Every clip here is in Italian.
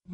Ho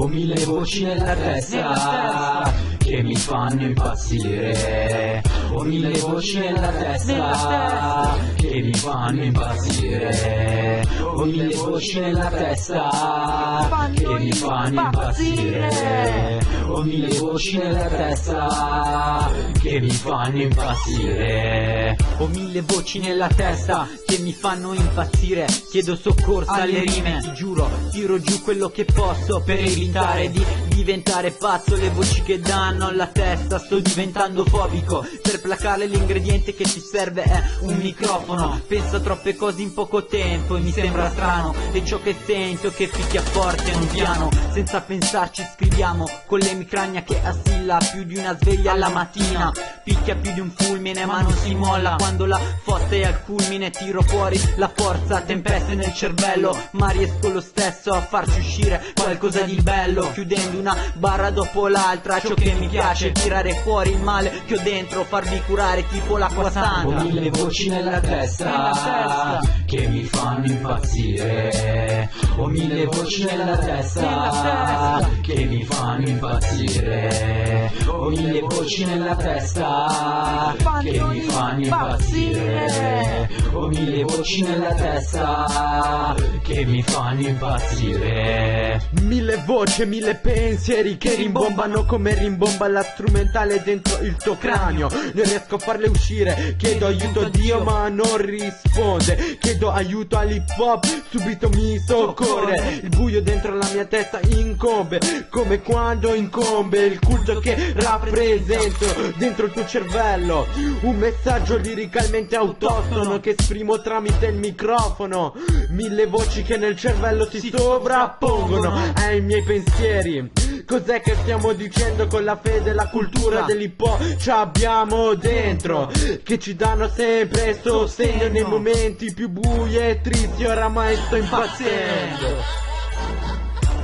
mille voci nella testa che mi fanno impazzire. Ho mille voci nella testa che mi fanno impazzire. Ho mille voci nella testa che mi fanno impazzire. Ho mille voci nella testa che mi fanno impazzire. Ho mille voci nella testa che mi fanno impazzire. Chiedo soccorso alle rime, ti giuro, tiro giù quello che posso per evitare di diventare pazzo. Le voci che danno alla testa, sto diventando fobico. Per placare l'ingrediente che ci serve è un microfono. Penso a troppe cose in poco tempo e mi sembra strano. E ciò che sento che picchia forte in un piano. Senza pensarci scriviamo con le micrania che assilla più di una sveglia alla mattina. Picchia più di un fulmine ma non si molla. Quando la fossa è al culmine tiro fuori la forza, tempeste nel cervello. Ma riesco lo stesso a farci uscire qualcosa di bello, chiudendo una barra dopo l'altra. Ciò che mi piace è tirare fuori il male che ho dentro, farvi curare tipo l'acqua santa. Ho mille voci nella testa che mi fanno impazzire. Ho mille voci nella testa che mi fanno impazzire. Ho mille voci nella testa che mi fanno impazzire. Ho mille voci nella testa che mi fanno impazzire. Mille voci, mille pensieri che rimbombano come rimbomba la strumentale dentro il tuo cranio. Non riesco a farle uscire, chiedo aiuto a Dio ma non risponde. Chiedo aiuto all'hip hop, subito mi soccorre. Il buio dentro la mia testa incombe, come quando incombe il culto che rappresento dentro il tuo cervello. Un messaggio liricalmente autotono che esprimo tramite il microfono. Mille voci che nel cervello si sovrappongono ai miei pensieri. Cos'è che stiamo dicendo con la fede e la cultura dell'hip hop? Ci abbiamo dentro, che ci danno sempre sostegno nei momenti più bui e tristi. Oramai sto impazzendo.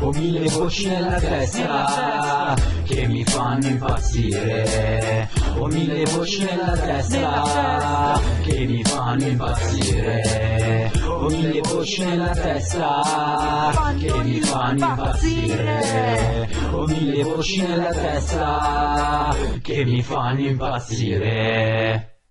Ho mille voci nella testa che mi fanno impazzire. Ho mille voci nella testa che mi fanno impazzire. Ho mille voci nella testa che mi fanno impazzire. Ho mille voci nella testa che mi fanno impazzire.